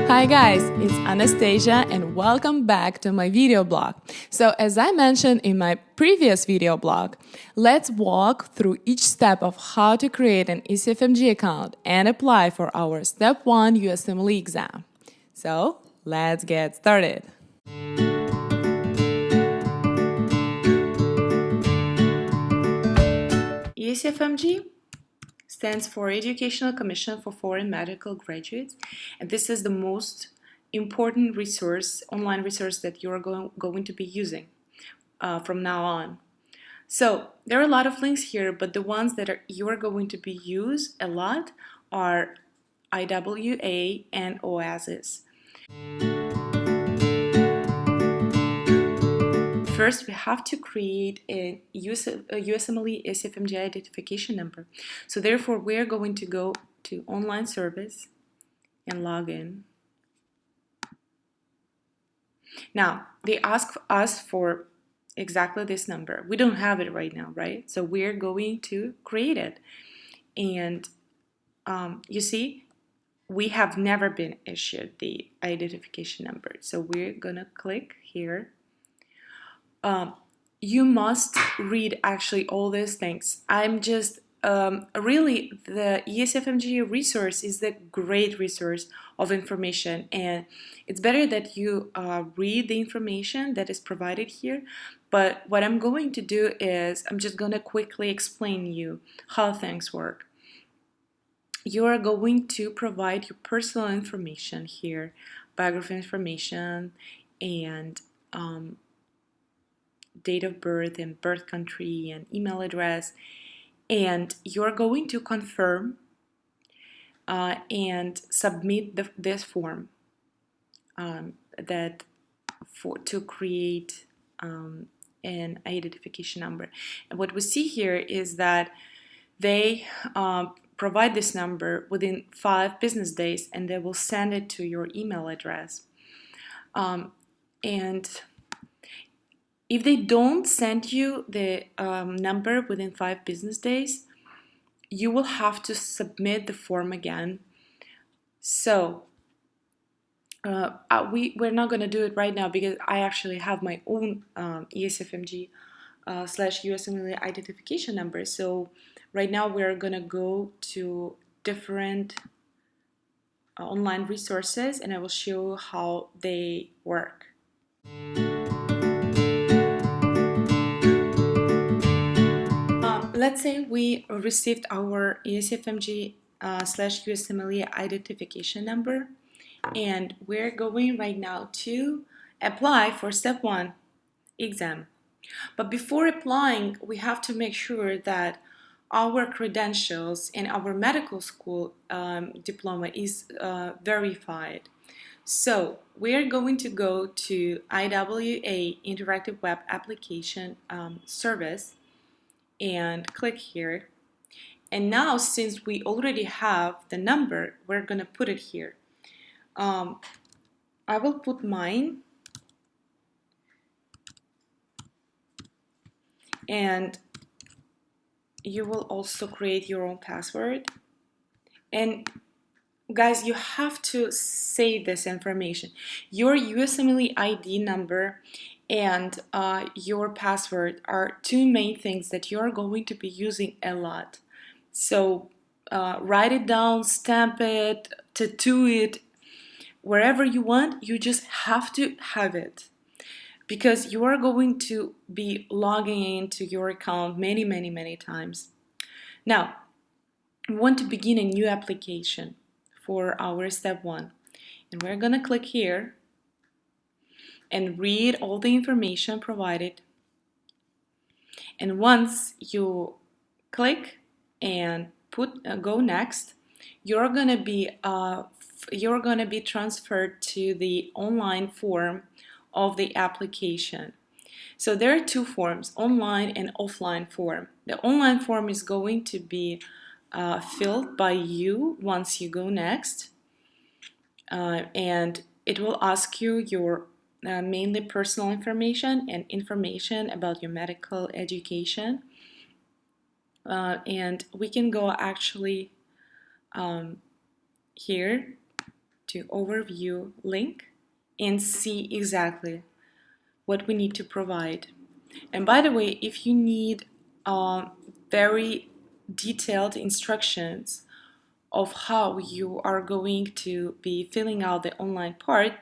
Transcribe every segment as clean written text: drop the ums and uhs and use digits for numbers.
Hi guys, it's Anastasia and welcome back to my video blog. So as I mentioned in my previous video blog, let's walk through each step of how to create an ECFMG account and apply for our Step 1 USMLE exam. So let's get started. ECFMG stands for Educational Commission for Foreign Medical Graduates, and this is the most important resource, online resource that you're going to be using from now on. So there are a lot of links here, but the ones that you're going to be used a lot are IWA and OASIS. First, we have to create a USMLE ECFMG identification number. So therefore, we're going to go to online service and log in. Now, they ask us for exactly this number. We don't have it right now, right? So we're going to create it. And you see, we have never been issued the identification number. So we're gonna click here. You must read actually all these things. I'm just really, the ECFMG resource is the great resource of information, and it's better that you read the information that is provided here. But what I'm going to do is I'm just going to quickly explain you how things work. You are going to provide your personal information here, biography information, and date of birth and birth country and email address, and you're going to confirm and submit this form to create an identification number. And what we see here is that they provide this number within 5 business days, and they will send it to your email address. And if they don't send you the number within 5 business days, you will have to submit the form again. So we're not going to do it right now because I actually have my own ECFMG / USMLE identification number. So right now we're going to go to different online resources, and I will show you how they work. Let's say we received our ECFMG / USMLE identification number, and we're going right now to apply for Step 1 exam. But before applying, we have to make sure that our credentials and our medical school diploma is verified. So we're going to go to IWA Interactive Web Application Service and click here. And now, since we already have the number, we're going to put it here. I will put mine, and you will also create your own password. And guys, you have to save this information. Your USMLE ID number and your password are 2 main things that you're going to be using a lot. So write it down, stamp it, tattoo it, wherever you want. You just have to have it, because you are going to be logging into your account many times. Now, we want to begin a new application for our Step 1, and we're gonna click here and read all the information provided. And once you click and go next, you're gonna be transferred to the online form of the application. So there are 2 forms, online and offline form. The online form is going to be filled by you once you go next, and it will ask you your mainly personal information and information about your medical education. And we can go actually here to overview link and see exactly what we need to provide. And by the way, if you need very detailed instructions of how you are going to be filling out the online part,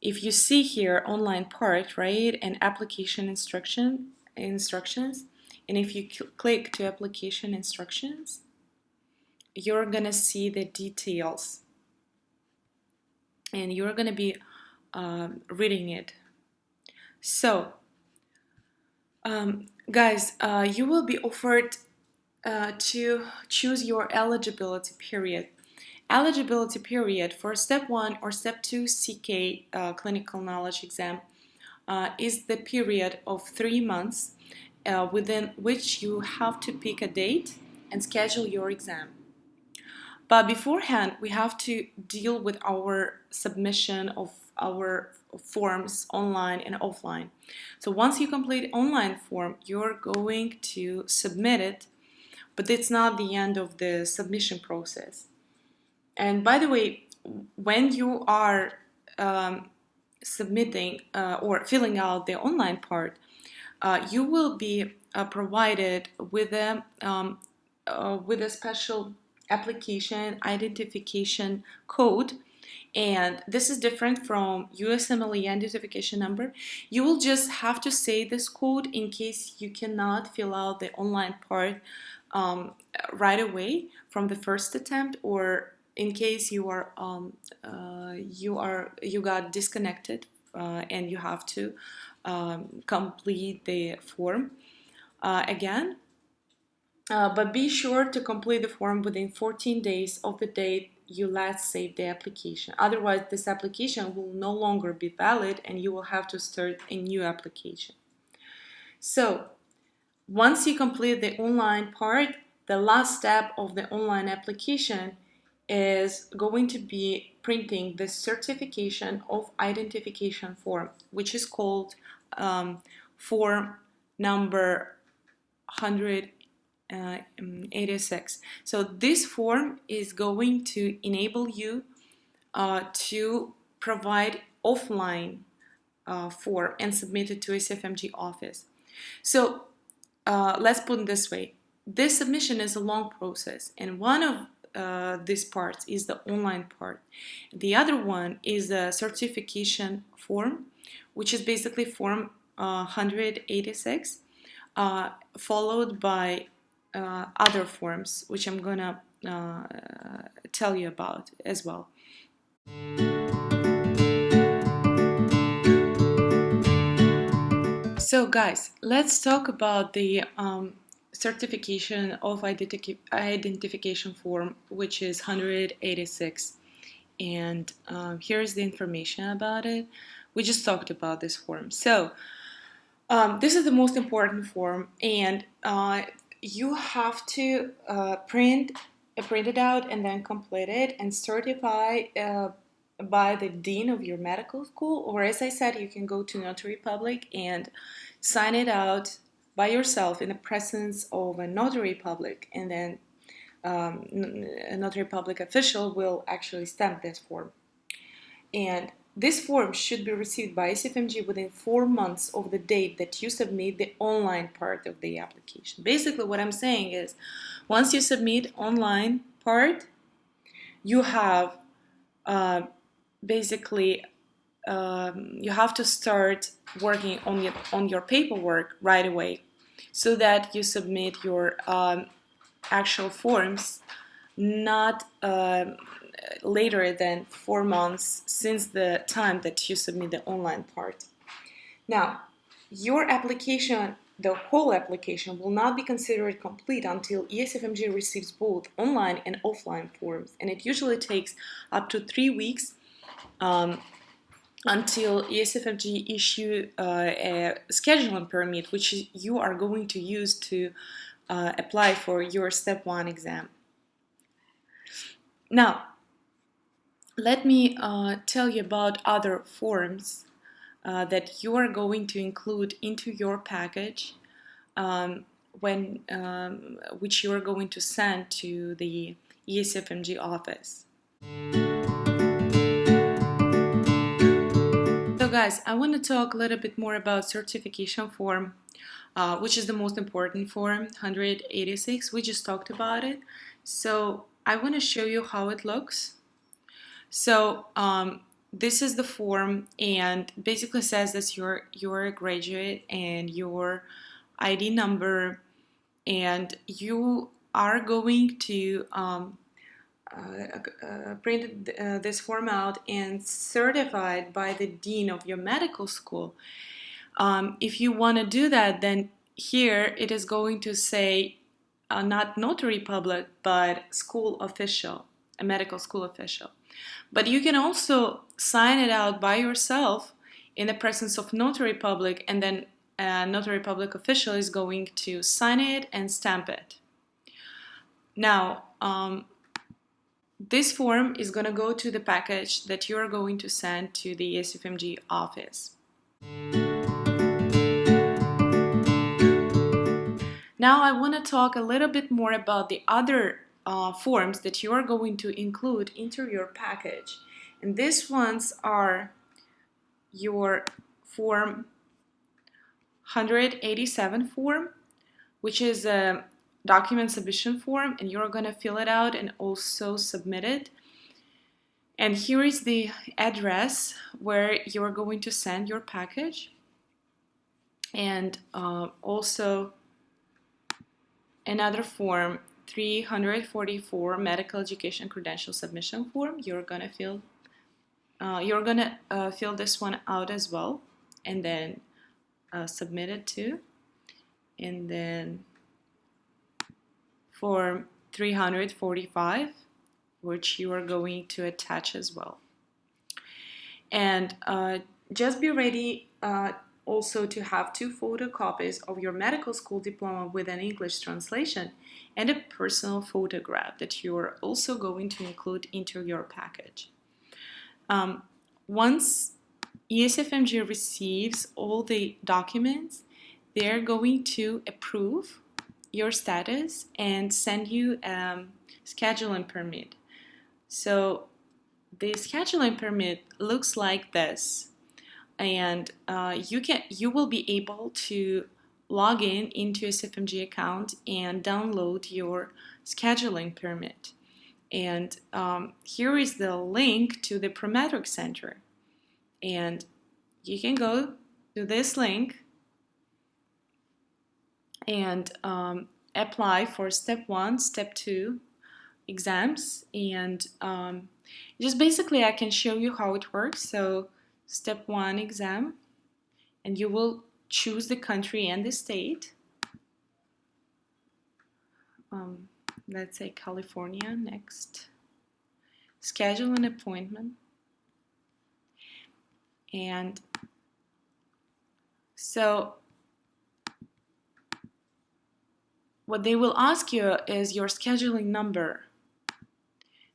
if you see here online part, right, and application instructions, and if you click to application instructions, you're gonna see the details and you're gonna be reading it. So guys, you will be offered to choose your eligibility period. Eligibility period for step 1 or step 2 CK clinical knowledge exam is the period of 3 months within which you have to pick a date and schedule your exam. But beforehand, we have to deal with our submission of our forms online and offline. So once you complete online form, you're going to submit it, but it's not the end of the submission process. And by the way, when you are submitting or filling out the online part, you will be provided with a special application identification code, and this is different from USMLE identification number. You will just have to say this code in case you cannot fill out the online part right away from the first attempt, or in case you got disconnected and you have to complete the form again. But be sure to complete the form within 14 days of the date you last saved the application. Otherwise, this application will no longer be valid and you will have to start a new application. So, once you complete the online part, the last step of the online application is going to be printing the certification of identification form, which is called form number 186. So this form is going to enable you to provide offline form and submit it to ECFMG office. So let's put it this way. This submission is a long process, and one of these parts is the online part. The other one is the certification form, which is basically form 186, followed by other forms, which I'm gonna tell you about as well. So guys, let's talk about the certification of identification form, which is 186. And here's the information about it. We just talked about this form. So this is the most important form, and you have to print it out and then complete it and certify by the dean of your medical school, or as I said, you can go to Notary Public and sign it out by yourself in the presence of a Notary Public, and then a Notary Public official will actually stamp this form. And this form should be received by ECFMG within 4 months of the date that you submit the online part of the application. Basically, what I'm saying is, once you submit online part, you have you have to start working on your paperwork right away, so that you submit your actual forms not later than 4 months since the time that you submit the online part. Now, your application, the whole application, will not be considered complete until ECFMG receives both online and offline forms, and it usually takes up to 3 weeks until ECFMG issue a scheduling permit, which you are going to use to apply for your step 1 exam. Now, let me tell you about other forms that you are going to include into your package which you are going to send to the ECFMG office. guys, I want to talk a little bit more about certification form, which is the most important form, 186. We just talked about it. So I want to show you how it looks. So this is the form, and basically says that you're a graduate and your ID number, and you are going to print this form out and certified by the dean of your medical school. If you want to do that, then here it is going to say not notary public, but school official, a medical school official. But you can also sign it out by yourself in the presence of notary public, and then a notary public official is going to sign it and stamp it. Now, this form is going to go to the package that you're going to send to the ECFMG office. Now I want to talk a little bit more about the other forms that you are going to include into your package. And these ones are your form 187 form, which is a document submission form, and you're going to fill it out and also submit it. And here is the address where you're going to send your package, and also another form, 344 medical education credential submission form. You're gonna fill this one out as well, and then submit it to. And then form 345, which you are going to attach as well. And just be ready also to have 2 photocopies of your medical school diploma with an English translation and a personal photograph that you are also going to include into your package. Once ECFMG receives all the documents, they're going to approve your status and send you a scheduling permit. So the scheduling permit looks like this, and you will be able to log in into a ECFMG account and download your scheduling permit. And here is the link to the Prometric Center, and you can go to this link and apply for step 1, step 2 exams. And just basically I can show you how it works. So step 1 exam, and you will choose the country and the state. Let's say California. Next, schedule an appointment. And so what they will ask you is your scheduling number.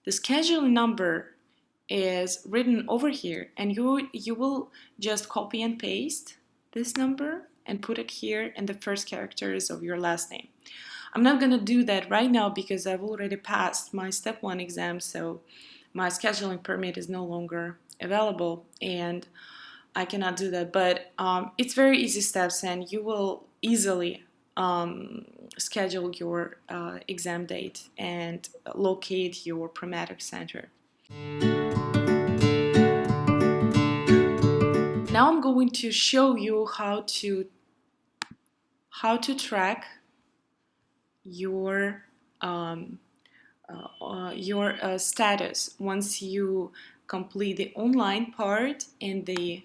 The scheduling number is written over here, and you will just copy and paste this number and put it here in the first characters of your last name. I'm not going to do that right now because I've already passed my step 1 exam, so my scheduling permit is no longer available and I cannot do that. But it's very easy steps, and you will easily schedule your exam date and locate your Prometric Center. Now I'm going to show you how to track your status once you complete the online part and the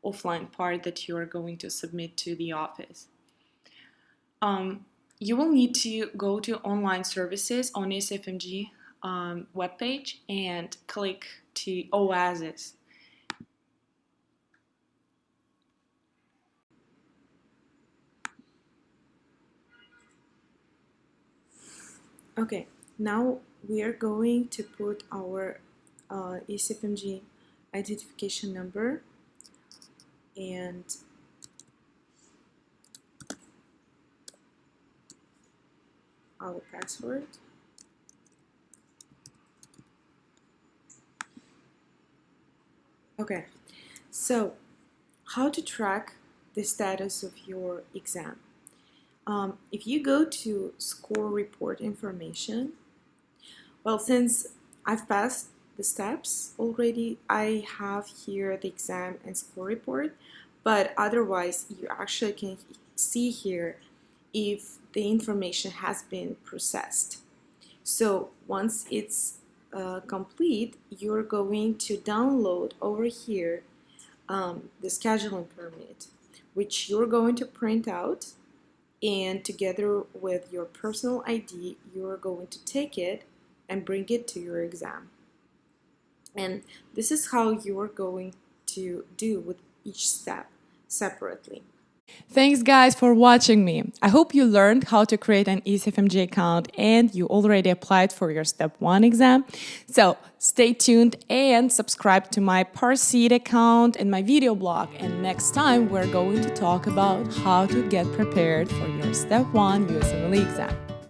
offline part that you are going to submit to the office. You will need to go to online services on ECFMG webpage and click to Oasis. Okay, now we are going to put our ECFMG identification number and our password. Okay, so how to track the status of your exam. If you go to score report information, well, since I've passed the steps already, I have here the exam and score report, but otherwise you actually can see here if the information has been processed. So once it's complete, you're going to download over here the scheduling permit, which you're going to print out, and together with your personal ID, you're going to take it and bring it to your exam. And this is how you're going to do with each step separately. Thanks guys for watching me. I hope you learned how to create an ECFMG account and you already applied for your step 1 exam. So stay tuned and subscribe to my Parceed account and my video blog. And next time we're going to talk about how to get prepared for your step 1 USMLE exam.